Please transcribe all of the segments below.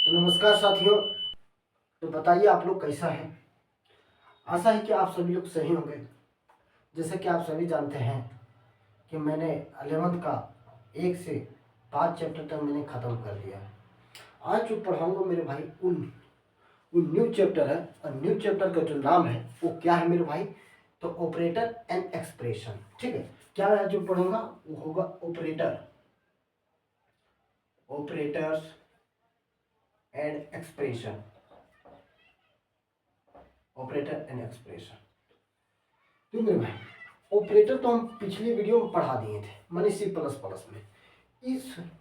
तो नमस्कार साथियों। तो बताइए आप लोग कैसा है। आशा है कि आप सभी लोग सही होंगे। जैसे कि आप सभी जानते हैं कि मैंने 11th का 1 से 5 चैप्टर तक मैंने ख़त्म कर दिया है। आज जो पढ़ाऊँगा मेरे भाई उन न्यू चैप्टर है, और न्यू चैप्टर का जो नाम है वो क्या है मेरे भाई, तो ऑपरेटर एंड एक्सप्रेशन। ठीक है, क्या मैं जो पढ़ूंगा वो होगा operators and expression. Operator and expression. तो मेरे भाई ऑपरेटर तो हम पिछली वीडियो में पढ़ा दिए थे, माने C++ में।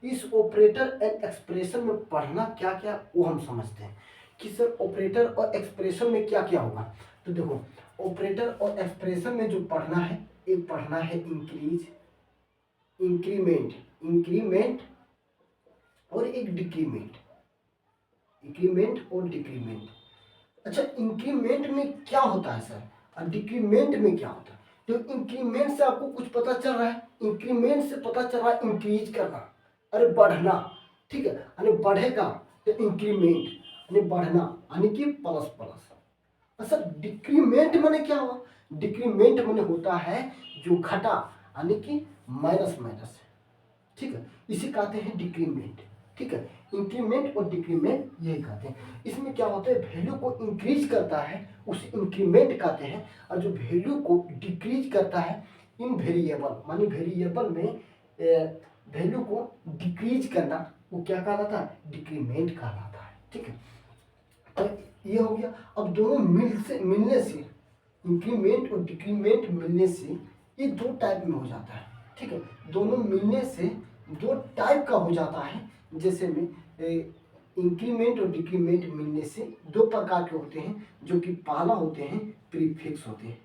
इस ऑपरेटर एंड एक्सप्रेशन में पढ़ना क्या क्या वो हम समझते हैं कि सर ऑपरेटर और एक्सप्रेशन में क्या क्या होगा। तो देखो, ऑपरेटर और एक्सप्रेशन में जो पढ़ना है, एक पढ़ना है इंक्रीमेंट और एक डिक्रीमेंट। अच्छा, इंक्रीमेंट में क्या होता है सर, और डिक्रीमेंट में क्या होता है। तो इंक्रीमेंट से आपको कुछ पता चल रहा है, इंक्रीमेंट से पता चल रहा है इंक्रीज करना, अरे बढ़ना। ठीक है, यानी बढ़ेगा तो इंक्रीमेंट, यानी बढ़ना, यानी कि प्लस प्लस। अच्छा, डिक्रीमेंट माने क्या हुआ, डिक्रीमेंट माने होता है जो घटा, यानी कि माइनस माइनस। ठीक है, इसे कहते हैं डिक्रीमेंट। ठीक है, इंक्रीमेंट और डिक्रीमेंट यही कहते हैं। इसमें क्या होता है, वैल्यू को इंक्रीज करता है उसे इंक्रीमेंट कहते हैं, और जो वैल्यू को डिक्रीज करता है इन वेरिएबल, मानी वेरिएबल में वैल्यू को डिक्रीज करना, वो क्या कहलाता है, डिक्रीमेंट कहलाता है। ठीक है, तो ये हो गया। अब दोनों मिलने से, इंक्रीमेंट और डिक्रीमेंट मिलने से ये दो टाइप में हो जाता है। ठीक है, दोनों मिलने से दो टाइप का हो जाता है। जैसे में इंक्रीमेंट और डिक्रीमेंट मिलने से दो प्रकार के होते हैं, जो कि पहला होते हैं प्रीफिक्स होते हैं।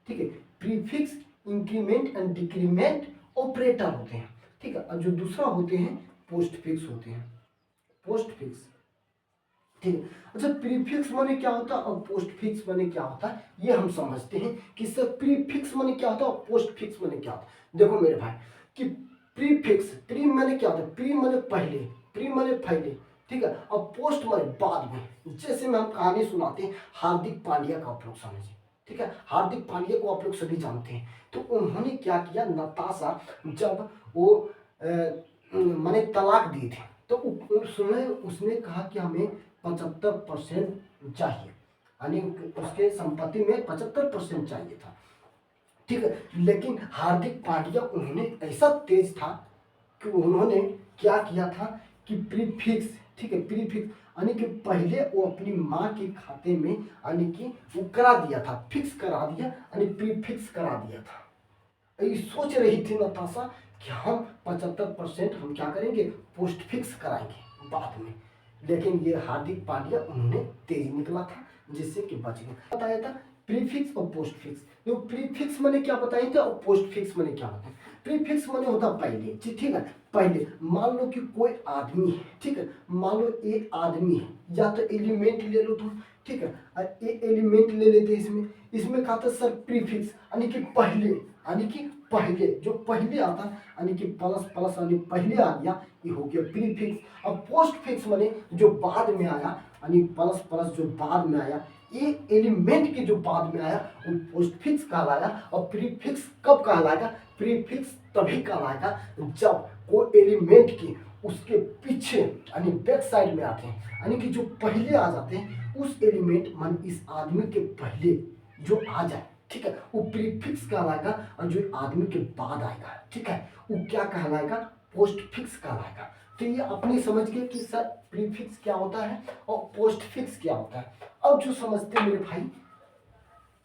ठीक है, prefix increment and decrement operator होते हैं। ठीक है, और जो दूसरा होते हैं पोस्टफिक्स होते हैं, पोस्टफिक्स। ठीक है, अच्छा प्रीफिक्स माने क्या होता है और पोस्टफिक्स माने क्या होता है, ये हम समझते हैं कि सर प्रीफिक्स माने क्या होता है और पोस्टफिक्स माने क्या होता है। देखो मेरे भाई कि प्री माने क्या होता है, प्री माने पहले, प्री माने पहले। ठीक है, और पोस्ट माने बाद में। जैसे में हम कहानी सुनाते हैं हार्दिक पांड्या का, आप लोग समझिए। ठीक है, हार्दिक पांड्या को आप लोग सभी जानते हैं। तो उन्होंने क्या किया, नताशा जब वो माने तलाक दी थी, तो उसने कहा कि हमें 75% चाहिए, यानी उसके संपत्ति में 75% चाहिए था। ठीक है, लेकिन हार्दिक पांड्या उन्होंने ऐसा तेज था कि उन्होंने क्या किया था कि प्रीफिक्स, ठीक है प्रीफिक्स, यानी कि पहले वो अपनी माँ के खाते में, यानी कि वो करा दिया था, फिक्स करा दिया, यानी प्रीफिक्स करा दिया था। ये सोच रही थी नताशा कि हम 75% हम क्या करेंगे, पोस्ट फिक्स कराएंगे बाद में। लेकिन ये हार्दिक पांड्या उन्होंने तेज निकला था, जिससे कि बच गए। बताया था प्रीफिक्स और पोस्ट फिक्स। तो प्रीफिक्स मैंने क्या बताया था और पोस्ट फिक्स मैंने क्या बताया। प्रीफिक्स मैंने होता पहले, ठीक है, पहले मान लो कि कोई आदमी है। ठीक है, मान लो एक आदमी है, या तो एलिमेंट ले लो तुम। ठीक है, और एक एलिमेंट ले लेते हैं इसमें। इसमें कहा था सर प्रीफिक्स, यानी कि पहले, यानी कि पहले जो पहले आता, यानी कि प्लस प्लस, यानी पहले आ गया, ये हो गया प्रीफिक्स। अब पोस्ट फिक्स माने जो बाद में आया, यानी प्लस प्लस जो बाद में आया, ये एलिमेंट के जो बाद में आया वो पोस्ट फिक्स कहलाया। और प्रीफिक्स कब कहलाएगा, प्रीफिक्स तभी कहलाएगा जब वो एलिमेंट की उसके पीछे, यानी बैक साइड में आते हैं, यानी कि जो पहले आ जाते हैं उस एलिमेंट मान इस आदमी के पहले जो आ जाए, ठीक है, वो प्रीफिक्स कहलाएगा। और जो आदमी के बाद आएगा, ठीक है, वो क्या कहलाएगा, पोस्ट फिक्स कहलाएगा। तो ये अपनी समझ गए कि सर प्रीफिक्स क्या होता है और पोस्ट फिक्स क्या होता है। अब जो समझते हैं मेरे भाई,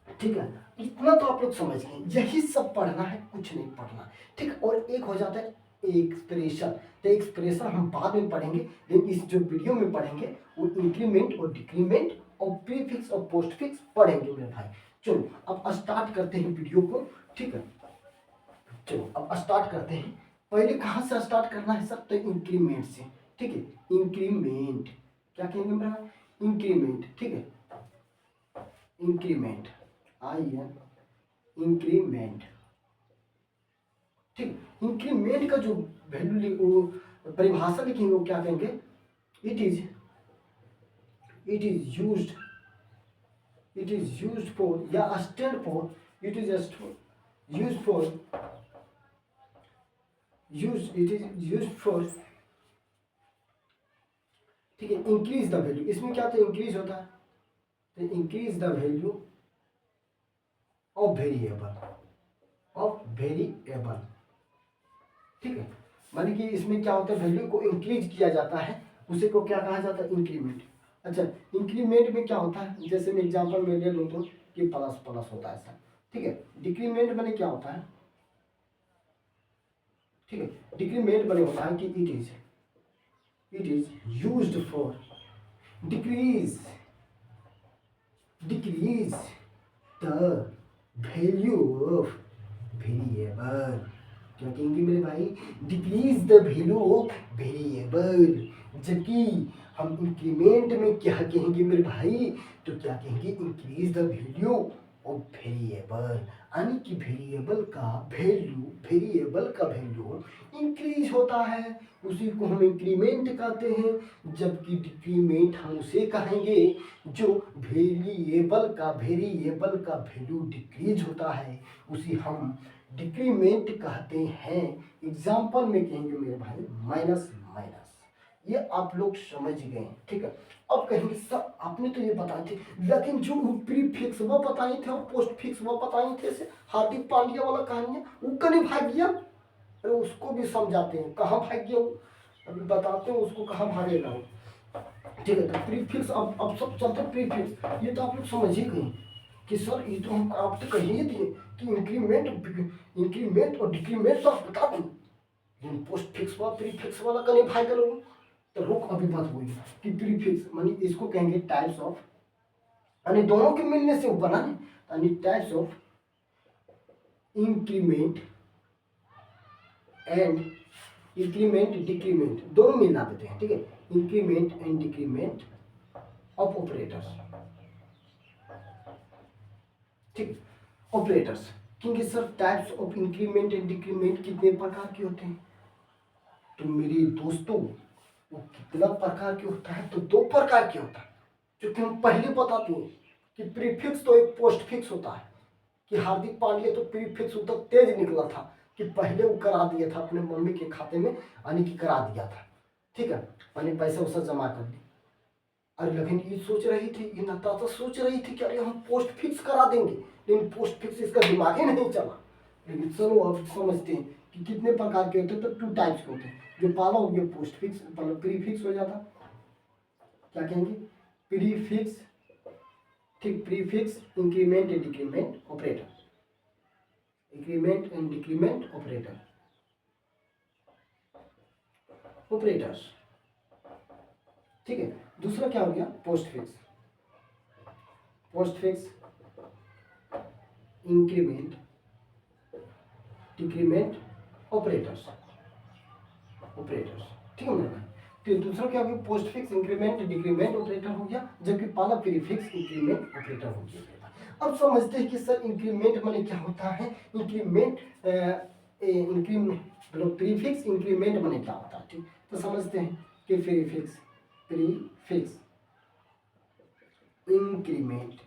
ठीक है, इतना तो आप लोग समझ गए, यही सब पढ़ना है, कुछ नहीं पढ़ना। ठीक, और एक हो जाता है एक्सप्रेशन। तो एक्सप्रेशन हम बाद में पढ़ेंगे, लेकिन इस जो वीडियो में पढ़ेंगे वो इंक्रीमेंट और डिक्रीमेंट और प्रीफिक्स और पोस्टफिक्स पढ़ेंगे मेरे भाई। चलो अब स्टार्ट करते हैं वीडियो को। ठीक है, चलो अब स्टार्ट करते हैं। पहले कहाँ से स्टार्ट करना है सर, तो इंक्रीमेंट से। ठीक है, इंक्रीमेंट क्या कहेंगे मेरा, इंक्रीमेंट। ठीक है, इंक्रीमेंट, आई है इंक्रीमेंट। ठीक, इंक्रीमेंट का जो वैल्यू वो परिभाषा लिखेंगे वो क्या कहेंगे, it is it is used for या stand for it is used for it is used for ठीक है इंक्रीज द वैल्यू इसमें क्या होता है इंक्रीज होता है तो increase the value of variable ठीक है मान कि इसमें क्या होता है वैल्यू को इंक्रीज किया जाता है उसे को क्या कहा जाता है इंक्रीमेंट। अच्छा इंक्रीमेंट में क्या होता है जैसे मैं एग्जांपल में ले लूँ तो कि प्लस प्लस होता है ऐसा ठीक है। डिक्रीमेंट मैंने क्या होता है ठीक है डिक्रीमेंट मैंने होता है कि it is used for decrease the value of variable क्या कहेंगे मेरे भाई decrease the value of variable जबकि हम इंक्रीमेंट में क्या कहेंगे मेरे भाई तो क्या कहेंगे increase the value of variable यानी कि वेरिएबल का वैल्यू इंक्रीज होता है उसी को हम इंक्रीमेंट कहते हैं जबकि डिक्रीमेंट हम उसे कहेंगे जो वेरिएबल का वैल्यू डिक्रीज होता है उसी हम डिक्रीमेंट कहते हैं। एग्जाम्पल में कहेंगे मेरे भाई माइनस ये आप लोग समझ गए ठीक है। अब कहेंगे सर आपने तो ये बताए थे लेकिन जो प्रीफिक्स वो बताए थे और पोस्ट फिक्स वो बताए थे से हार्दिक पांड्या वाला कहानी वो कहीं भाग गया अरे उसको भी समझाते हैं कहाँ भाग गया वो अभी बताते हैं उसको कहाँ भागेगा ठीक है। तो प्रीफिक्स अब सब चलते प्रीफिक्स ये तो आप लोग समझ ही गए कि सर ये तो हम आप तो कहिए दिए कि इंक्रीमेंट और डिक्रीमेंट तो आप बता दें लेकिन पोस्ट फिक्स वाला प्रीफिक्स वाला कहीं भाग गया तो रुक अभी बात हुई कि प्रीफिक्स मानी इसको कहेंगे टाइप्स ऑफ यानी दोनों के मिलने से बना है यानी types of increment and decrement दोनों मिला देते हैं ठीक है। Increment and decrement of operators ठीक ऑपरेटर्स क्योंकि sir types of increment and decrement कितने प्रकार के होते हैं तो मेरे दोस्तों वो कितना प्रकार के होता है तो दो प्रकार के होता है जो कि हम पहले बताते हैं कि प्रीफिक्स तो एक पोस्ट फिक्स होता है कि हार्दिक पांड्या तो प्रीफिक्स तो तेज निकला था कि पहले वो करा दिया था अपने मम्मी के खाते में यानी कि करा दिया था ठीक है मैंने पैसा वैसा जमा कर दी अरे लेकिन ये सोच रही थी ये नताशा सोच रही थी कि अरे हम पोस्ट फिक्स करा देंगे लेकिन पोस्ट फिक्स इसका दिमाग ही नहीं चला। लेकिन चलो अब समझते हैं कि कितने प्रकार के होते हैं तो 2 टाइप्स के होते हैं जो पहला हो गया पोस्ट फिक्स मतलब प्रीफिक्स हो जाता क्या कहेंगे प्रीफिक्स ठीक prefix increment and decrement operator increment and decrement operators ठीक है। दूसरा क्या हो गया post fix increment decrement operators ठीक है मेरा तो दूसरा क्या हो गया post fix increment decrement operator हो गया जबकि पहला प्रीफिक्स इंक्रीमेंट ऑपरेटर हो गया। अब समझते हैं कि सर इंक्रीमेंट माने क्या होता है इंक्रीमेंट मतलब प्रीफिक्स इंक्रीमेंट माने क्या होता है ठीक तो समझते हैं कि प्रीफिक्स इंक्रीमेंट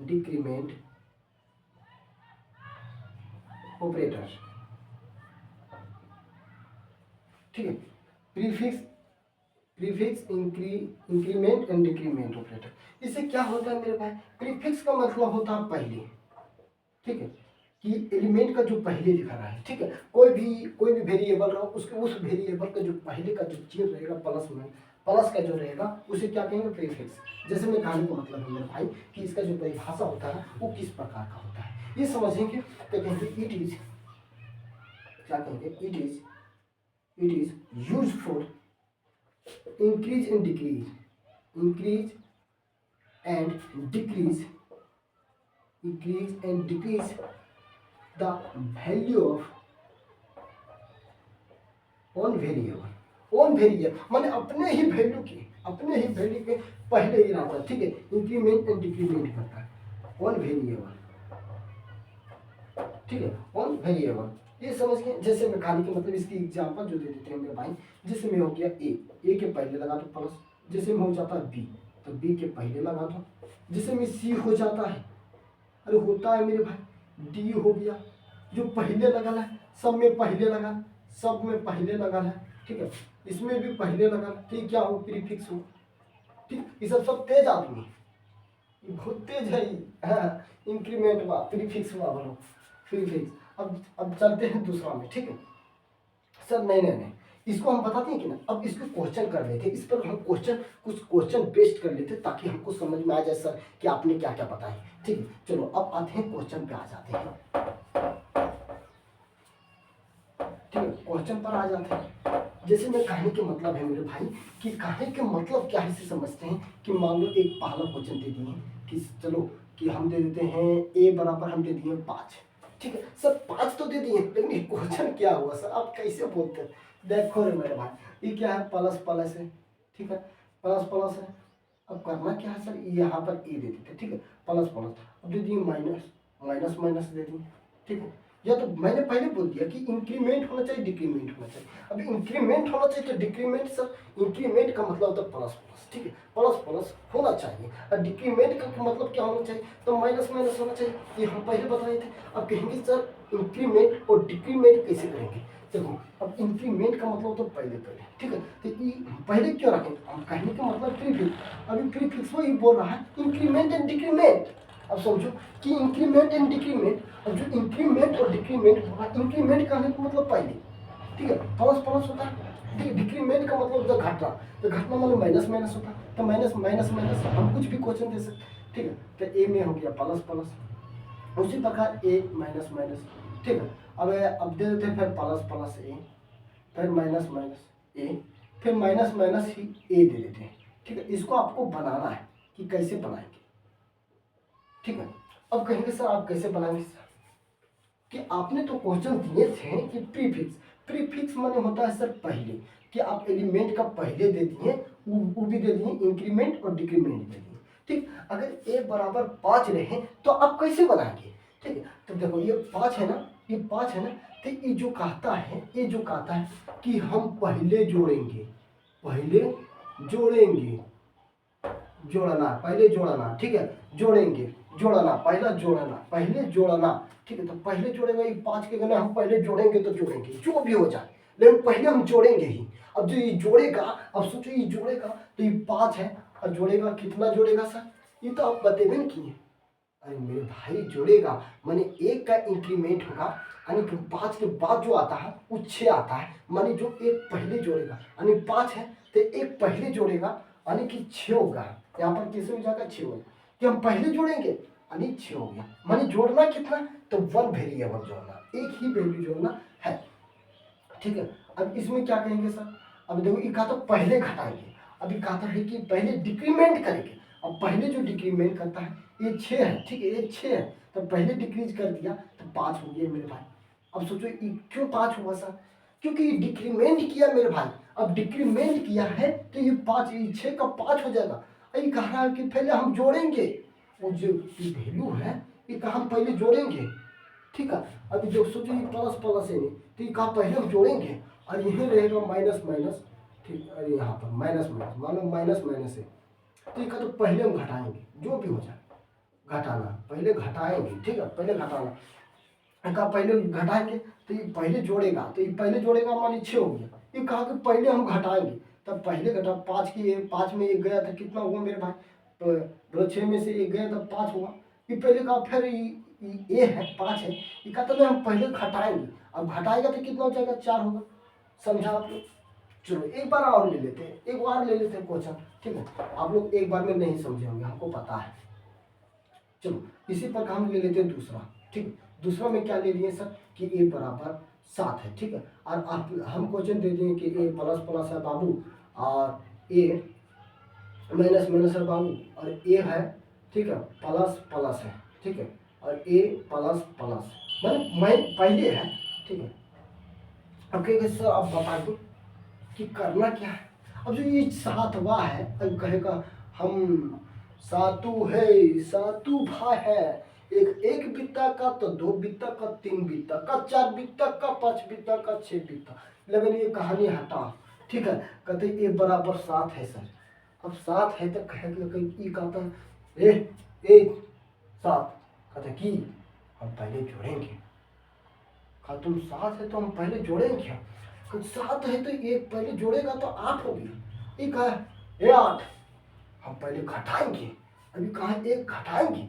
डिक्रीमेंट ऑपरेटर ठीक है। Prefix increment and decrement operator इससे क्या होता है मेरे भाई प्रीफिक्स का मतलब होता है पहले ठीक है कि एलिमेंट का जो पहले लिखा रहा है ठीक है कोई भी वेरिएबल रहो उसके उस वेरिएबल का जो पहले का जो चिन्ह रहेगा प्लस का जो रहेगा उसे क्या कहेंगे प्रीफिक्स। जैसे मैं कहानी का मतलब है मेरे भाई कि इसका जो परिभाषा होता है वो किस प्रकार का होता है ये समझेंगे तो कहेंगे इट इज क्या कहेंगे it is used for increase and decrease the value of on variable माने अपने ही वैल्यू के पहले ही रहता है ठीक है इंक्रीमेंट एंड डिक्रीमेंट करता है ऑन वेरिएबल ठीक है ऑन वेरिएबल ये समझ गए। जैसे मैकेनिक मतलब इसकी एग्जांपल जो दे देते हैं मेरे भाई, जैसे में हो गया ए के पहले लगा दो प्लस, जैसे में हो जाता है बी तो बी के पहले लगा दो, जैसे में सी हो जाता है, अरे होता है मेरे भाई डी हो गया, जो पहले लगा है सब में पहले लगा, सब में पहले लगा है, ठीक है, इसमें भी पहले लगा, ठीक क्या हो प्रीफिक्स हो, ठीक। ये सब तेज आदमी, ये बहुत तेज है ये, हाँ, इंक्रीमेंट हुआ प्रीफिक्स हुआ बोलो प्रीफिक्स। अब चलते हैं दूसरा में, ठीक है सर। नहीं नहीं नहीं, इसको हम बताते हैं कि ना, अब इसको क्वेश्चन कर लेते हैं, इस पर हम कुछ क्वेश्चन बेस्ड कर लेते हैं ताकि हमको समझ में आ जाए सर कि आपने क्या क्या बताया, ठीक है। चलो अब आते हैं क्वेश्चन पे, आ जाते हैं, ठीक है, क्वेश्चन पर आ जाते हैं। जैसे मैं कहने के मतलब है मेरे भाई कि कहने के मतलब क्या है इसे समझते हैं कि मान लो एक पहला क्वेश्चन दे दिए कि चलो कि हम दे देते हैं ए बराबर हम दे दिए 5, ठीक है सर 5 तो दे दिए, लेकिन क्वेश्चन क्या हुआ सर, आप कैसे बोलते हैं। देखो रे मेरे भाई ये क्या है, प्लस प्लस है, ठीक है, प्लस प्लस है। अब करना क्या है सर, यहाँ पर ए दे देते, ठीक है, प्लस प्लस, अब दे दिए माइनस, माइनस माइनस दे दिए, ठीक है। या तो मैंने पहले बोल दिया कि इंक्रीमेंट होना चाहिए डिक्रीमेंट होना चाहिए, अब इंक्रीमेंट होना चाहिए तो डिक्रीमेंट सर, इंक्रीमेंट का मतलब होता है प्लस प्लस, ठीक है, प्लस प्लस होना चाहिए, और डिक्रीमेंट का मतलब क्या होना चाहिए, तो माइनस माइनस होना चाहिए, ये हम पहले बताए थे। अब कहेंगे सर इंक्रीमेंट और डिक्रीमेंट कैसे करेंगे, देखो अब इंक्रीमेंट का मतलब तो पहले पहले, ठीक है, तो ये पहले क्यों रखें, हम कहने का मतलब प्रीफिक्स, अभी प्रीफिक्स वही बोल रहा है इंक्रीमेंट एंड डिक्रीमेंट। अब समझो कि इंक्रीमेंट एंड डिक्रीमेंट, अब जो इंक्रीमेंट और डिक्रीमेंट होगा, इंक्रीमेंट का मतलब पहले, ठीक है, प्लस प्लस होता है, ठीक है, डिक्रीमेंट का मतलब होता है घटना, तो घटना मतलब माइनस माइनस होता है, तो माइनस माइनस माइनस हम कुछ भी क्वेश्चन दे सकते, ठीक है, तो ए में हो गया प्लस प्लस, उसी प्रकार ए माइनस माइनस, ठीक है। अब दे देते हैं फिर प्लस प्लस ए, फिर माइनस माइनस ए, फिर माइनस माइनस ही ए दे देते हैं, ठीक है। इसको आपको बनाना है कि कैसे बनाएंगे, ठीक है। अब कहेंगे सर आप कैसे बनाएंगे सर, कि आपने तो क्वेश्चन दिए थे कि प्रीफिक्स, प्रीफिक्स माने होता है सर पहले, कि आप एलिमेंट का पहले दे दिए, वो भी दे दिए, इंक्रीमेंट और डिक्रीमेंट दे दिए, ठीक। अगर ए बराबर 5 रहे तो आप कैसे बनाएंगे, ठीक है। तो देखो ये 5 है ना, ये 5 है ना, तो ये जो कहता है, ये जो कहता है कि हम पहले जोड़ेंगे, पहले जोड़ेंगे, जोड़ना पहले जोड़ना, ठीक है, जोड़ेंगे जोड़ना, पहला जोड़ना पहले जोड़ना, ठीक है। तो पहले जोड़ेगा, ये 5 के गने हम पहले जोड़ेंगे तो जोड़ेंगे जो भी हो जाए, लेकिन पहले हम जोड़ेंगे ही। अब जो ये जोड़ेगा, अब सोचो ये जोड़ेगा तो ये 5 है, और जोड़ेगा कितना जोड़ेगा सर, ये तो आप बतेबे नहीं किए। अरे मेरे भाई जोड़ेगा माने एक का इंक्रीमेंट होगा, यानी कि 5 के बाद जो आता है वो 6 आता है, माने जो एक पहले जोड़ेगा, यानी 5 है तो एक पहले जोड़ेगा, यानी कि 6 होगा, यहाँ पर कैसे हो जाएगा 6 होगा, कि हम पहले जोड़ेंगे यानी 6 हो गया, माने जोड़ना कितना, तो 1 वेरिएबल जोड़ना, एक ही वैल्यू जोड़ना है, ठीक है। अब इसमें क्या कहेंगे सर, अब देखो ये कहा तो पहले घटाएंगे, अभी कहता है कि पहले डिक्रीमेंट करेंगे, अब पहले जो डिक्रीमेंट करता है ये 6 है, ठीक है, ये 6 है, तो पहले डिक्रीज कर दिया तो 5 हो गया मेरे भाई। अब सोचो ये क्यों 5 हुआ सर, क्योंकि ये डिक्रीमेंट किया मेरे भाई, अब डिक्रीमेंट किया है तो ये 5, ये 6 का 5 हो जाएगा। ये कह रहा है कि पहले हम जोड़ेंगे, वो जो वैल्यू है ये कहा हम पहले जोड़ेंगे, ठीक है। अभी जो सोचो ये प्लस प्लस है नहीं, तो ये कहा पहले हम जोड़ेंगे, और यही रहेगा माइनस माइनस, ठीक, अरे यहाँ पर माइनस माइनस, मान लो माइनस माइनस है, तो ये कहा तो पहले हम घटाएंगे जो भी हो जाए, घटाना पहले घटाएंगे, ठीक है, पहले घटाना, कहा पहले घटाएंगे तो ये पहले जोड़ेगा, तो ये पहले जोड़ेगा मानी 6 हो गया, ये कहा कि पहले हम घटाएंगे, तब पहले घटा 5 में 1 गया था कितना हुआ मेरे भाई, तो 6 में से 1 गया तो 5 हुआ, ये पहले कहा फिर ये है 5 है, ये कहता है हम पहले घटाएंगे, अब घटाएगा तो कितना हो जाएगा 4 होगा, समझा आप लोग। चलो एक बार और ले लेते हैं, एक बार ले लेते हैं क्वेश्चन, ठीक है, आप लोग एक बार में नहीं समझे होंगे हमको पता है। चलो इसी पर हम ले लेते हैं दूसरा, ठीक है, दूसरा में क्या ले लिए सर कि ए बराबर 7 है, ठीक है, और आप हम क्वेश्चन दे दिए कि ए प्लस प्लस है बाबू, और ए माइनस माइनस है बाबू, और ए है, ठीक है, प्लस प्लस है, ठीक है, और ए प्लस प्लस मतलब मैं पहले है, ठीक है। अब कहेंगे सर आप बता दो कि करना क्या है। अब जो ये 7वां है, अब कहेगा हम सातु है, सातु भाई है, एक बित्ता का, तो 2 बित्ता का, 3 बित्ता का, 4 बित्ता का, 5 बित्ता का, 6 बित्ता। लेकिन ये कहानी हटा, ठीक है। कहते ए बराबर 7 है सर। अब 7 है तो कहेगा कहीं ई कहता है ए 7, कहते की हम पहले जोड़ेंगे। कहा तुम 7 है तो हम पहले जोड़ेंगे क्या? 7 है तो एक पहले जोड़ेगा तो 8 हो गया। ये कहा ए 8, हम पहले घटाएंगे। अभी कहा एक घटाएंगे,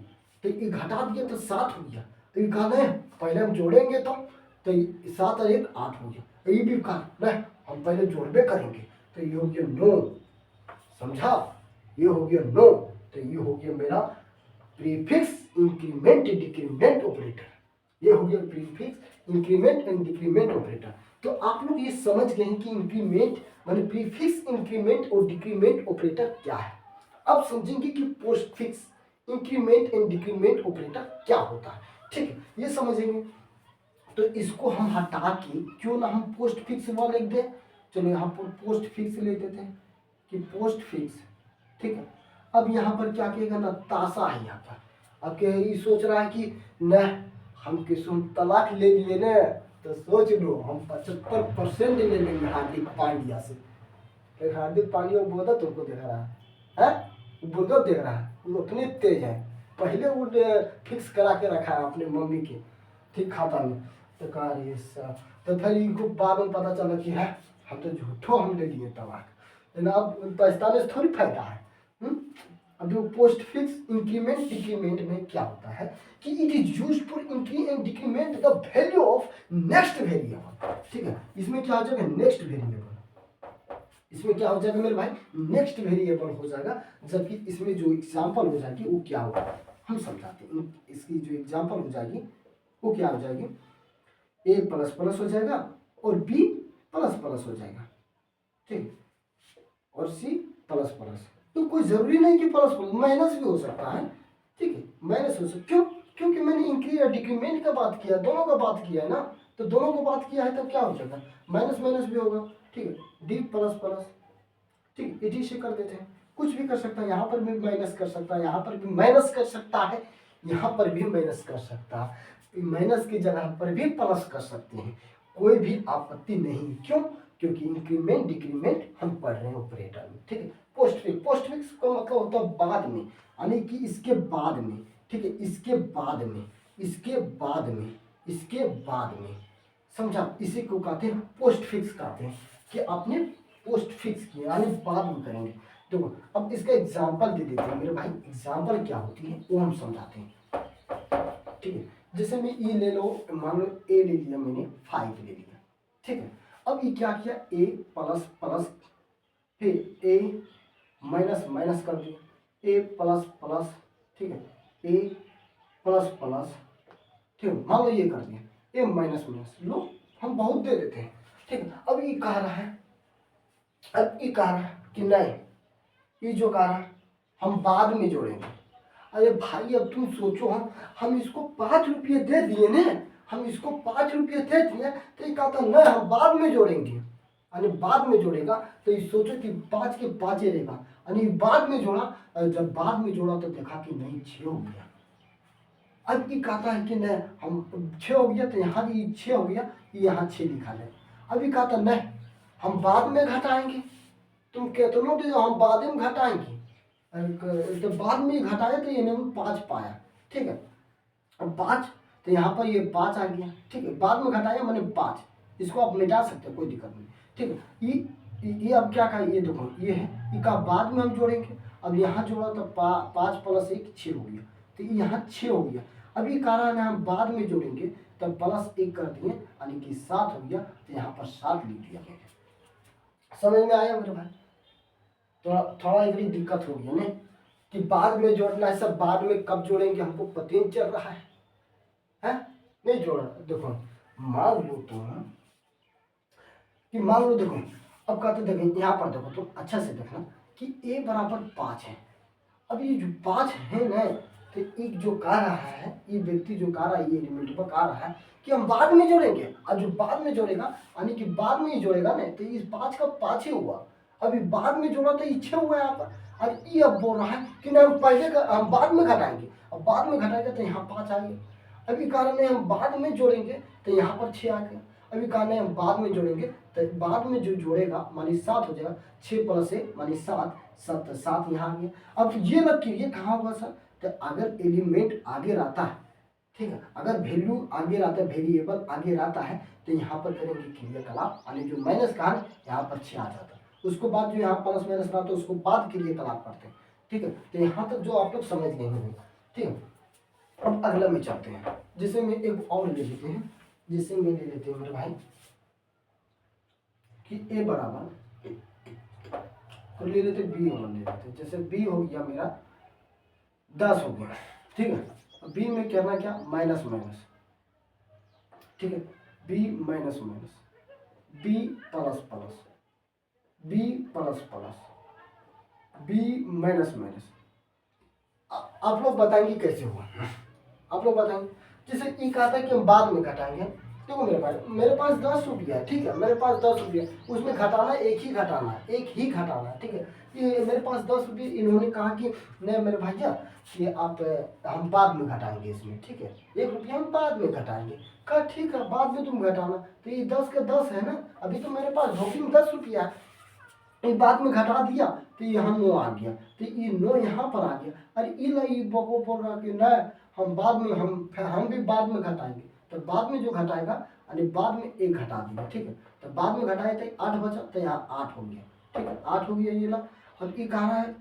तो ये घटा दिया तो 7 हो गया। तो ये कहा नहीं, पहले हम जोड़ेंगे तो 7 और 1 8 हो गया। ये भी कहा नहीं, हम पहले जोड़बे करेंगे। तो ये हो गया 9, समझा? ये हो गया 9। तो ये हो गया मेरा प्रीफिक्स इंक्रीमेंट डिक्रीमेंट ऑपरेटर। ये हो गया prefix increment and decrement operator. तो आप लोग ये समझ गए हैं कि इंक्रीमेंट माने प्रीफिक्स इंक्रीमेंट और डिक्रीमेंट ऑपरेटर क्या है। अब समझेंगे कि postfix increment and decrement operator क्या होता है। ठीक है, ये समझेंगे। तो इसको हम हटा के क्यों ना हम पोस्ट फिक्स वाला लिख दें। चलो यहाँ पर पोस्ट फिक्स ले देते हैं कि पोस्ट फिक्स, ठीक है। अब यहाँ पर क्या कहेगा ना, ताशा है यहाँ पर। अब क्या ये सोच रहा है कि न हम किस्म तलाक ले लिए न, तो सोच लो हम 75% ले लेंगे हार्दिक पांड्या से। तो हार्दिक पांड्या बोला तुमको देख रहा है, बुलगा देख रहा है, वो उतने तेज है। पहले वो फिक्स करा के रखा है अपने मम्मी के ठीक खाता में। तो कहा अरे सर, तो फिर इनको बाद में पता चला कि है हम तो झूठो हम ले लिए तलाक। लेकिन अब पछताने से थोड़ी फायदा है। अब जो पोस्ट फिक्स इंक्रीमेंट डिक्रीमेंट में क्या होता है कि it is used for increase and decrement the value of next variable. ठीक है, इसमें क्या हो जाएगा नेक्स्ट वेरिएबल। इसमें क्या हो जाएगा मेरे भाई, नेक्स्ट वेरिएबल हो जाएगा। जबकि इसमें जो एग्जांपल हो जाएगी वो क्या होगा हम समझाते हैं। इसकी जो एग्जांपल हो जाएगी वो क्या हो जाएगी, ए प्लस प्लस हो जाएगा और बी प्लस प्लस हो जाएगा, ठीक, और सी प्लस प्लस। तो कोई जरूरी नहीं कि प्लस प्लस, माइनस भी हो सकता है, ठीक है, माइनस हो सकता। क्यों? क्योंकि मैंने इंक्रीज और डिक्रीमेंट का बात किया, दोनों का बात किया है ना। तो दोनों को बात किया है तो क्या हो जाएगा, माइनस माइनस भी होगा, ठीक है, डी प्लस प्लस, ठीक, इसी से कर देते हैं। कुछ भी कर सकता है, यहाँ पर भी माइनस कर सकता है, यहाँ पर भी माइनस कर सकता है, यहाँ पर भी माइनस कर सकता है, माइनस की जगह पर भी प्लस कर सकते हैं, कोई भी आपत्ति नहीं। क्यों? क्योंकि इंक्रीमेंट डिक्रीमेंट हम पढ़ रहे हैं ऑपरेटर में, ठीक है। पोस्टफिक्स, पोस्टफिक्स का मतलब होता है बाद में, यानी कि इसके बाद में, ठीक है, इसके बाद में, इसके बाद में, इसके बाद में, समझा? इसी को कहते हैं पोस्ट फिक्स कहते हैं कि आपने पोस्ट फिक्स किया यानी बाद में करेंगे। देखो अब इसका एग्जांपल दे देते हैं मेरे भाई। एग्जांपल क्या होती है वो हम समझाते हैं, ठीक है। जैसे मैं ये ले लो, मान लो ए ले लिया मैंने, 5 ले लिया, ठीक है। अब ये क्या किया, ए प्लस प्लस, फिर ए माइनस माइनस कर दिया, ए प्लस प्लस, ठीक है, ए प्लस प्लस, ठीक है, मान लो ये कर दिया, ए माइनस माइनस, लो हम बहुत दे देते हैं, ठीक है। अब ये कह रहा है, अब ये कह रहा है कि नहीं, ये जो कह रहा है हम बाद में जोड़ेंगे। अरे भाई अब तुम सोचो, हम इसको 5 रुपये दे दिए ना, हम इसको 5 रुपये दे दिए, तो ये कहता नहीं हम बाद में जोड़ेंगे, यानी बाद में जोड़ेगा। तो ये सोचो कि 5 के 5 ही रहेगा, यानी बाद में जोड़ा, जब बाद में जोड़ा तो देखा कि नहीं 6 हो गया। अब ये कहता है कि नहीं हम 6 हो गया, तो यहाँ भी 6 हो गया, यहाँ 6 लिखा जाए। अभी कहता नहीं हम बाद में घटाएंगे, तुम कहते हो हम बाद में घटाएंगे, तो बाद में घटाए तो ये हम 5 पाया, ठीक है। अब 5, तो यहाँ पर ये 5 आ गया, ठीक है, बाद में घटाया मैंने 5, इसको आप मिटा सकते हो, कोई दिक्कत नहीं, ठीक है। ये अब क्या कहा, ये देखो ये है, ये का बाद में हम जोड़ेंगे। अब यहाँ जोड़ा तो 5 प्लस 1 6 हो गया, तो यहाँ 6 हो गया। अब ये कह रहा है हम बाद में जोड़ेंगे, तब प्लस 1 कर दिए, यानी कि 7 हो गया, तो यहाँ पर 7 लिख दिया गया। समझ में आया मेरे भाई? तो थोड़ा एक दिक्कत हो गई ना कि बाद में जोड़ना है, सब बाद में कब जोड़ेंगे हमको पता नहीं चल रहा है? नहीं जोड़ा। देखो मान लो तुम कि मान लो, देखो अब कहते देखो यहाँ पर देखो तुम अच्छा से देखना कि a बराबर 5 है। अब ये जो 5 है ना, तो एक जो कह रहा है, ये व्यक्ति जो कह रहा है, ये एलिमेंट पर कह रहा है कि हम बाद में जोड़ेंगे। और जो बाद में जोड़ेगा यानी कि बाद में ही जोड़ेगा ना, तो इस 5 का 5 ही हुआ। अभी बाद में जोड़ा तो 6 हुआ यहाँ पर। और ये अब बोल रहा है कि नहीं हम बाद में घटाएंगे, अब बाद में घटाएंगे तो यहाँ 5 आ गया। अभी कारण है हम बाद में जोड़ेंगे तो यहाँ पर 6 आ गया। अभी कारण है हम बाद में जोड़ेंगे तो बाद में जो जोड़ेगा मानी 7 हो जाएगा, 6 प्लस 6 मानी 7, 7 यहाँ आ गया। अब ये मत कीजिए कहाँ होगा सर, तो अगर एलिमेंट आगे रहता है, ठीक है, अगर वैल्यू आगे रहता है, वेरिएबल आगे रहता है तो यहाँ पर करेंगे क्रियाकलाप, यानी जो माइनस का है यहाँ पर 6 आ जाता है। उसको बाद जो यहाँ प्लस माइनस रहता है उसको बाद क्रियाकलाप करते हैं, ठीक है। तो यहाँ तक जो आप लोग समझ गए होंगे, ठीक है। अब अगला में चलते हैं, जिसे मैं एक और ले लेते हैं, जिसे मैं ले लेते हैं मेरे भाई कि ए बराबर तो ले लेते बी वाला ले लेते हैं। जैसे बी हो गया मेरा 10 हो गया, ठीक है। बी में करना क्या, माइनस माइनस, ठीक है, B minus minus, B plus plus, B plus plus, B minus minus. आप लोग बताएंगे कैसे होगा, आप लोग बताएंगे। जैसे ई कहा था कि हम बाद में घटाएंगे, देखो मेरे पास 10 रुपया है, ठीक है, मेरे पास 10 रुपया, उसमें घटाना एक ही घटाना है, एक ही घटाना है, ठीक है। ये मेरे पास 10 रुपये, इन्होंने कहा कि नहीं मेरे भैया कि आप हम बाद में घटाएंगे इसमें, ठीक है, 1 रुपया हम बाद में घटाएंगे। कहा ठीक है बाद में तुम घटाना, तो ये 10 का 10 है ना, अभी तो मेरे पास धोखी में 10 रुपया है, ये बाद में घटा दिया तो यहाँ 9 आ गया, तो ये 9 यहाँ पर आ गया। अरे ये बको बोल रहा कि नहीं हम बाद में हम भी बाद में घटाएंगे, तो बाद में जो घटाएगा यानी बाद में 1 घटा दिया, ठीक है। तो बाद में घटाए तो 8 बचा, तो यहाँ 8 हो गया, ठीक है, 8 हो गया ये ला। अब ये कहा है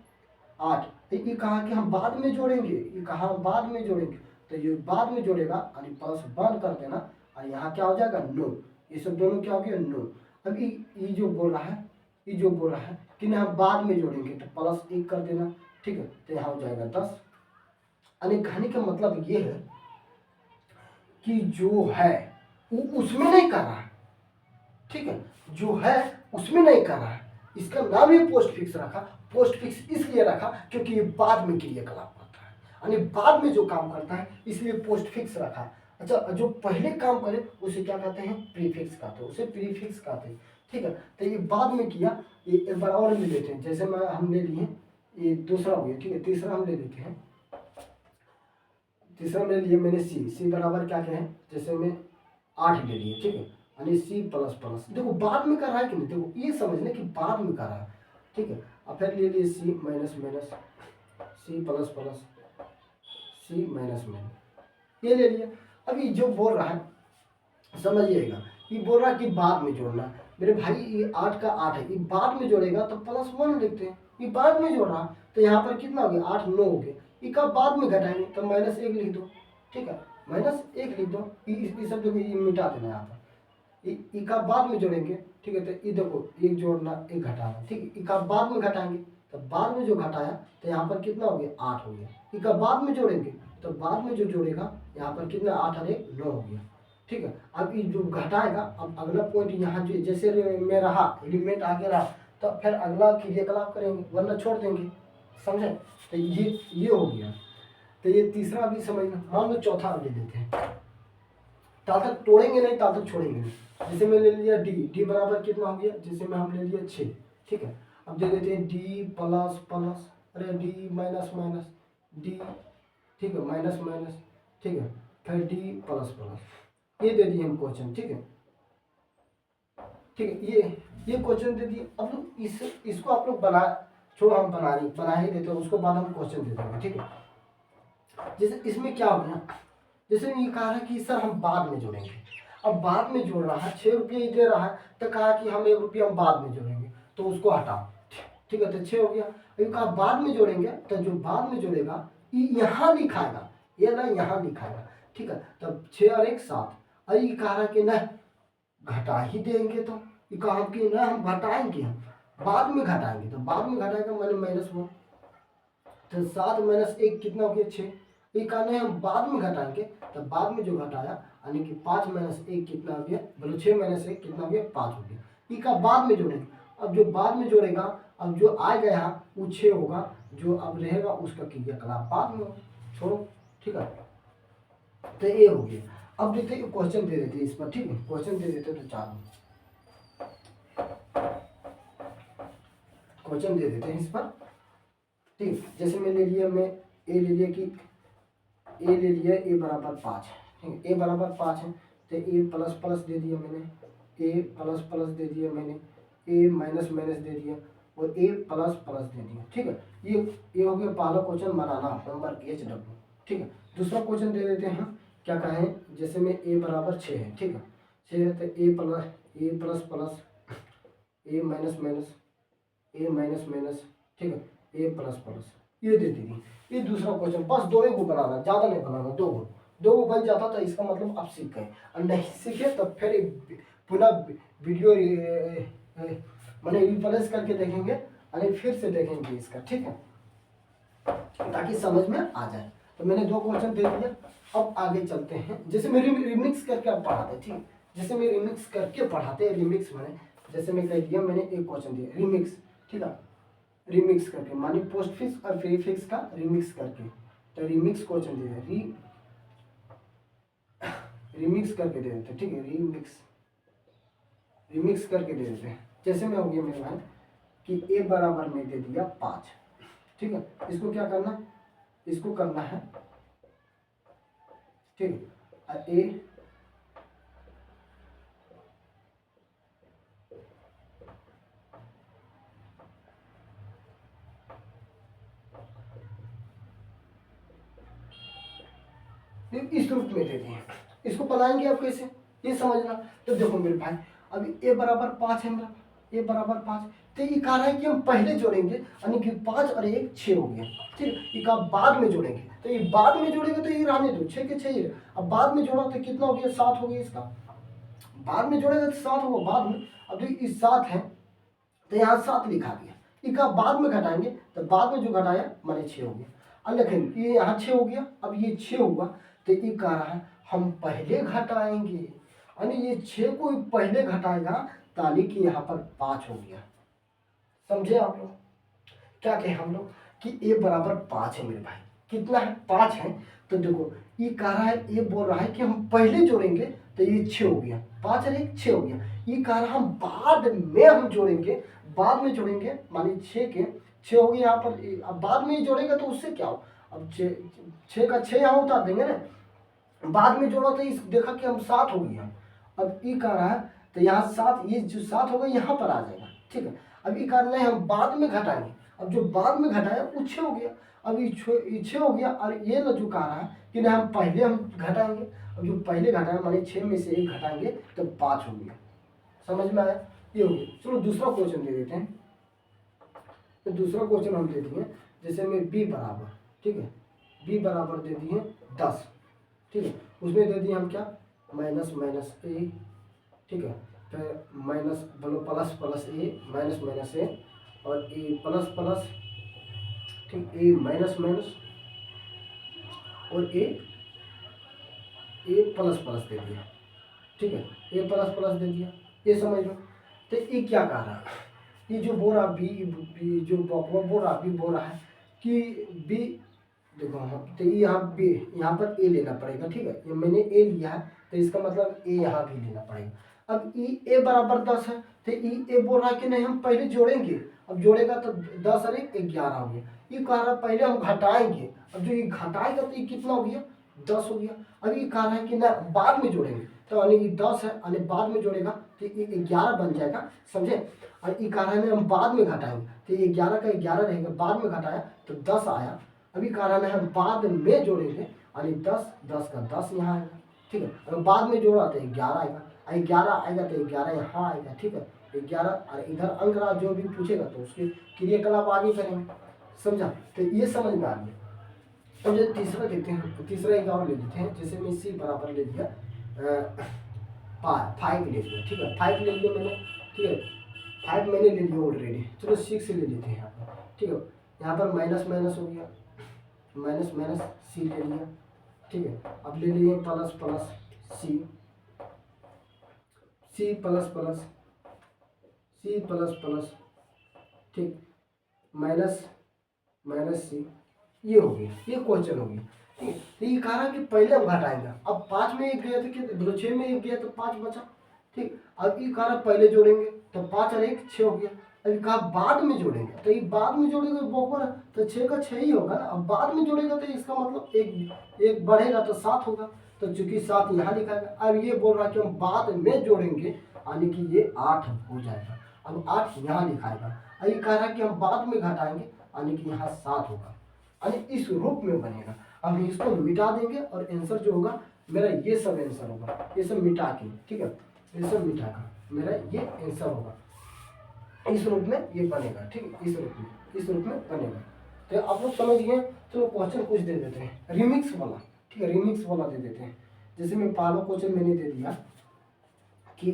8, तो ये कहा कि हम बाद में जोड़ेंगे, ये कहा हम बाद में जोड़ेंगे, तो ये बाद में जोड़ेगा यानी प्लस बंद कर देना और यहाँ क्या हो जाएगा 9, ये सब दोनों क्या हो गया 9। अब ये जो बोल रहा है, ये जो बोल रहा है कि ना हम बाद में जोड़ेंगे तो प्लस 1 कर देना, ठीक है, तो यहाँ हो जाएगा 10। यानी कहने का मतलब ये है कि जो है वो उसमें नहीं कर रहा है, ठीक है, जो है उसमें नहीं कर रहा है। इसका नाम ही पोस्ट फिक्स रखा, पोस्ट फिक्स इसलिए रखा क्योंकि ये बाद में क्रियाकलाप करता है, यानी बाद में जो काम करता है, इसलिए पोस्ट फिक्स रखा। अच्छा, जो पहले काम करे उसे क्या कहते हैं, प्रीफिक्स कहते हैं, उसे प्रीफिक्स कहते हैं, ठीक है। तो ये बाद में किया, ये एक बार और ले लेते हैं, जैसे मैं हम ले लिए, ये दूसरा हो गया, ठीक है, तीसरा हम ले लेते हैं। तीसरा ले लिए मैंने सी बराबर क्या क्या है, जैसे मैं 8 ले लिए, ठीक है, यानी सी प्लस प्लस। देखो बाद में कर रहा है कि नहीं, देखो ये समझ लें कि बाद में कर रहा है, ठीक है। अब फिर ले लिए C minus minus, C plus plus, C minus minus, ये ले लिया। अभी जो बोल रहा है समझिएगा, ये बोल रहा है कि बाद में जोड़ना, मेरे भाई ये 8 का 8 है, ये बाद में जोड़ेगा तो +1 लिखते हैं, ये बाद में जोड़ रहा तो यहाँ पर कितना हो गया 8 9 हो गया, ये कब बाद में घटाएंगे तो -1 लिख दो, ठीक है, -1 लिख दो, ये सब देखो ये मिटा देना यहाँ पर, ये का बाद में जोड़ेंगे, ठीक है, तो ये देखो एक जोड़ना एक घटाना, ठीक है, ये का बाद में घटाएंगे तो बाद में जो घटाया तो यहाँ पर कितना हो गया 8 हो गया, ये का बाद में जोड़ेंगे तो बाद में जो जोड़ेगा यहाँ पर कितना 8 और 1 9 हो गया, ठीक है। अब ये जो घटाएगा, अब अगला पॉइंट यहाँ जो जैसे में रहा एलिमेंट आगे रहा तो फिर अगला क्रियाकलाप करेंगे वरना छोड़ देंगे, समझे। तो ये हो गया। तो ये तीसरा भी समझना, मान लो चौथा ले लेते हैं, तब तक तोड़ेंगे नहीं तब तक छोड़ेंगे नहीं। जैसे मैं ले लिया डी बराबर कितना हो गया, जैसे में हम ले लिया 6, ठीक है। अब दे देते हैं डी प्लस प्लस, अरे डी माइनस माइनस डी, ठीक है, माइनस माइनस, ठीक है, फिर डी प्लस प्लस, ये दे दिए हम क्वेश्चन, ठीक है, ठीक है, ये क्वेश्चन दे दिए। अब लोग इसको आप लोग बना छोड़ो, हम बना ही देते हैं, उसको बाद हम क्वेश्चन दे देंगे, ठीक है। जैसे इसमें क्या हो गया, जैसे ये कहा है कि सर हम बाद में जोड़ेंगे, अब बाद में जोड़ रहा है 6 रुपये ही दे रहा है तो कहा कि हम 1 रुपया हम बाद में जोड़ेंगे तो उसको हटाओ, ठीक है, तो 6 हो गया। अभी कहा बाद में जोड़ेंगे तो जो बाद में जोड़ेगा ये यहाँ लिखाएगा, ये ना यहाँ लिखाएगा, ठीक है, तब 6 और 1 7। अरे ये कह रहा है कि नहीं घटा ही देंगे, तो ये कहा कि नहीं हम घटाएंगे, हम बाद में घटाएंगे, तो बाद में घटाएगा मैंने -1, तो 7 - 1 कितना हो गया 6। ये कहना है हम बाद में घटाएंगे तो बाद में जो घटाया यानी कि 5 - 1 कितना हो गया, बोलो 6 - 1 कितना हो गया 5 हो गया। ये का बाद में जोड़ेंगे, अब जो बाद में जोड़ेगा अब जो आएगा यहाँ वो 6 होगा, जो अब रहेगा उसका क्रियाकलाप बाद में छोड़ो, ठीक है। तो ये हो गया। अब देखते हैं क्वेश्चन दे देते हैं इस पर, ठीक है, क्वेश्चन दे देते तो 4 क्वेश्चन दे देते हैं इस पर। ठीक। जैसे मैं ले लिया, मैं ए ले लिया कि ए ले लिया, ए बराबर 5, ठीक है, ए बराबर 5 है, तो ए प्लस प्लस दे दिया मैंने, ए प्लस प्लस दे दिया मैंने, ए माइनस माइनस दे दिया और ए प्लस प्लस दे दिया, ठीक है। ये हो गया पहला क्वेश्चन बनाना, होमवर्क HW, ठीक है। दूसरा क्वेश्चन दे देते हैं, क्या कहें, जैसे में ए बराबर 6 है, ठीक है, 6 है, तो ए प्लस प्लस ए माइनस माइनस ए माइनस माइनस, ठीक है, ए प्लस प्लस, ये दे दी। ये दूसरा क्वेश्चन, बस दो ही को बनाना, ज़्यादा नहीं बनाना, दो को बन जाता तो इसका मतलब आप सीख गए, और नहीं सीखे तो फिर पुनः वीडियो मैंने रिप्लेस करके देखेंगे और फिर से देखेंगे इसका, ठीक है, ताकि समझ में आ जाए। तो मैंने दो क्वेश्चन दे दिया, अब आगे चलते हैं। जैसे मैं रिमिक्स करके आप पढ़ाते, ठीक, जैसे मैं रिमिक्स करके पढ़ाते, रिमिक्स मैंने जैसे मैं कह दिया, मैंने एक क्वेश्चन दिया रिमिक्स, ठीक है, रिमिक्स करके मानी पोस्ट फिक्स और प्री फिक्स का रिमिक्स करके, तो रिमिक्स क्वेश्चन दिया, रिमिक्स करके दे देते, ठीक है, रिमिक्स करके दे देते हैं। जैसे में हो गया मेरे भाई कि ए बराबर में दे दिया 5, ठीक है, इसको क्या करना, इसको करना है, ठीक है, ए इस रूप में दे दिए, इसको बनाएंगे आप कैसे, ये समझना। तो देखो मेरे भाई, अभी ए बराबर 5 है मेरा, ए बराबर 5, तो ये कह रहा है कि हम पहले जोड़ेंगे, यानी कि 5 और 1 6 हो गया, ठीक, ये का बाद में जोड़ेंगे, तो ये बाद में जोड़ेंगे तो ये रहने दो, 6 के 6 ही, अब बाद में जोड़ा तो कितना हो गया, 7 हो गया इसका, बाद में जोड़ेगा तो 7 होगा बाद में। अब जो इस 7 है तो यहाँ 7 लिखा दिया, इसका बाद में घटाएंगे तो बाद में जो घटाया माने 6 हो गया। अब देखें ये यहाँ 6 हो गया, अब ये 6 हुआ, तो ये कह रहा है हम पहले घटाएंगे, यानी ये 6 को पहले घटाएगा, ताली कि यहाँ पर 5 हो गया। समझे आप लोग, क्या कहे हम लोग कि ए बराबर 5 है मेरे भाई, कितना है 5 है, तो देखो ये कह रहा है, ये बोल रहा है कि हम पहले जोड़ेंगे तो ये 6 हो गया, 5 और 1 6 हो गया, ये कह रहा हम बाद में हम जोड़ेंगे, बाद में जोड़ेंगे मानी 6 के 6 हो गया यहाँ पर, अब बाद में ही जोड़ेगा तो उससे क्या हो, अब 6 का 6 यहाँ उतार देंगे ना, बाद में जोड़ा तो इस देखा कि हम 7 हो गया, अब ये कह रहा है तो यहाँ 7, ये जो 7 होगा यहाँ पर आ जाएगा, ठीक है। अब ये कह रहा है हम बाद में घटाएंगे, अब जो बाद में घटाया वो 6 हो गया, अब ये 6 हो गया, और ये ना जो कह रहा है कि नहीं हम पहले हम घटाएंगे, अब जो पहले घटाया माने 6 में से 1 घटाएंगे तो 5 हो गया। समझ में आया, ये हो गया। चलो दूसरा क्वेश्चन दे देते हैं, तो दूसरा क्वेश्चन हम दे दिए, जैसे में बी बराबर, ठीक है, बी बराबर दे दिए 10, ठीक है, उसमें दे दिए हम क्या, माइनस माइनस ए, ठीक है, फिर माइनस बोलो प्लस प्लस ए माइनस माइनस ए और ए प्लस प्लस, ठीक, ए माइनस माइनस और ए प्लस प्लस दे दिया, ठीक है, ए प्लस प्लस दे दिया, ये समझ लो। तो ये क्या कह रहा है, ये जो बोल रहा बी जो बोल रहा है कि बी, देखो हाँ, तो यहाँ बी, यहाँ पर ए लेना पड़ेगा, ठीक है, ये मैंने ए लिया है तो इसका मतलब ए यहाँ भी लेना पड़ेगा। अब ए बराबर 10 है, तो ए बोल रहा है कि नहीं हम पहले जोड़ेंगे, अब जोड़ेगा तो 10 और 1 11 हो गया, ये कह रहा है पहले हम घटाएंगे, अब जो ये घटाएगा तो ये कितना हो गया 10 हो गया। अब ये कह रहा है कि ना बाद में जोड़ेंगे, तो यानी ये 10 है, यानी बाद में जोड़ेगा तो ये 11 बन जाएगा, समझे। और ये कह रहा है हम बाद में घटाएंगे, तो ये 11 का 11 रहेगा, बाद में घटाया तो 10 आया। अभी कह रहा है हम बाद में जोड़ेंगे, यानी 10 का 10 यहाँ आएगा, ठीक है, अगर बाद में जोड़ा तो 11 आएगा, 11 आएगा तो 11 यहाँ आएगा, ठीक है, 11 और इधर अंक जो भी पूछेगा तो उसके क्रियाकलाप आगे करेंगे, समझा। तो ये समझ में आ गया। अब जो तीसरा देते हैं, तो तीसरा एक और ले लेते हैं, जैसे मैं सी बराबर ले लिया 5 ले लिया, ठीक है, 5 ले लिया मैंने, ठीक है, 5 मैंने ले लिया ऑलरेडी। चलो 6 ले लेते हैं यहाँ पर, ठीक है, यहाँ पर माइनस माइनस हो गया, माइनस माइनस सी ले लिया, ठीक है, अब ले लिए plus plus C plus plus C plus plus, ठीक, माइनस माइनस सी, ये हो गया, ये क्वेश्चन हो गया, ठीक है। तो ये कह रहा है कि पहले हम घटाएंगे, अब 5 में 1 गया तो कितना, 6 में 1 गया तो 5 बचा, ठीक, अब ये कह रहा है पहले जोड़ेंगे तो 5 और 1 6 हो गया, अभी कहा बाद में जोड़ेंगे, तो ये बाद में जोड़ेगा बराबर है, तो 6 का 6 ही होगा ना। अब बाद में जोड़ेगा तो इसका मतलब एक बढ़ेगा तो 7 होगा, तो चूंकि 7 यहाँ लिखा है। अब ये बोल रहा है कि हम बाद में जोड़ेंगे, यानी कि ये 8 हो जाएगा। अब 8 यहाँ लिखाएगा, ये कह रहा है कि हम बाद में घटाएंगे, यानी कि यहाँ 7 होगा, यानी इस रूप में बनेगा। अब इसको मिटा देंगे और आंसर जो होगा मेरा ये सब आंसर होगा, ये सब मिटा के, ठीक है, ये सब मिटा के मेरा ये आंसर होगा, इस रूप में ये बनेगा, ठीक है, इस रूप में बनेगा। तो आप लोग समझ गए। चलो क्वेश्चन कुछ दे देते हैं रिमिक्स वाला, ठीक है, रिमिक्स वाला दे देते हैं। जैसे मैं पहला क्वेश्चन मैंने दे दिया कि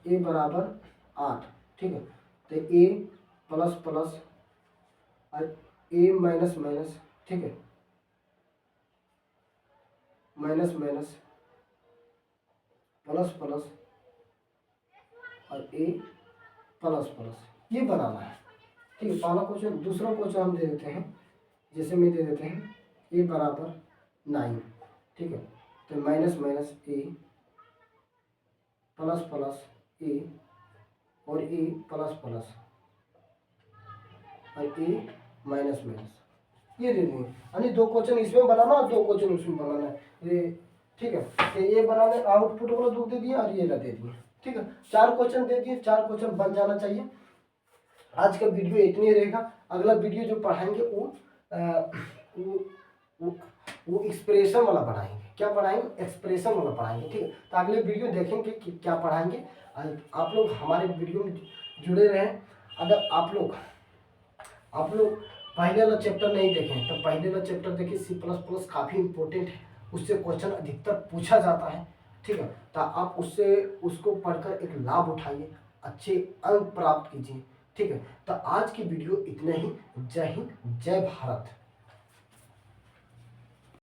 ए बराबर 8, ठीक है, तो ए प्लस प्लस और ए माइनस माइनस, ठीक है, माइनस माइनस प्लस प्लस और ए प्लस प्लस, ये बनाना है, ठीक है, पहला क्वेश्चन। दूसरा क्वेश्चन हम दे देते हैं, जैसे में दे देते हैं ए बराबर 9, ठीक है, तो माइनस माइनस ए प्लस प्लस ए और ए प्लस प्लस और ए माइनस माइनस, ये दे देंगे। यानी 2 क्वेश्चन इसमें बनाना और 2 क्वेश्चन उसमें बनाना है, ये ठीक है। तो ये बनाने आउटपुट वाला 2 दे दिया और ये ला दे दिए, ठीक है, 4 क्वेश्चन दे दिए, 4 क्वेश्चन बन जाना चाहिए। आज का वीडियो इतनी रहेगा। अगला वीडियो जो पढ़ाएंगे वो एक्सप्रेशन वाला पढ़ाएंगे। क्या पढ़ाएंगे? एक्सप्रेशन वाला पढ़ाएंगे, ठीक है। तो अगले वीडियो देखेंगे कि क्या पढ़ाएंगे। आप लोग हमारे वीडियो में जुड़े रहें। अगर आप लोग पहले वाला चैप्टर नहीं देखें तो पहले वाला चैप्टर देखिए, C++ काफ़ी इंपॉर्टेंट है, उससे क्वेश्चन अधिकतर पूछा जाता है, ठीक है। तो आप उसको पढ़कर एक लाभ उठाइए, अच्छे अंक प्राप्त कीजिए, ठीक है। तो आज की वीडियो इतना ही। जय हिंद, जय भारत।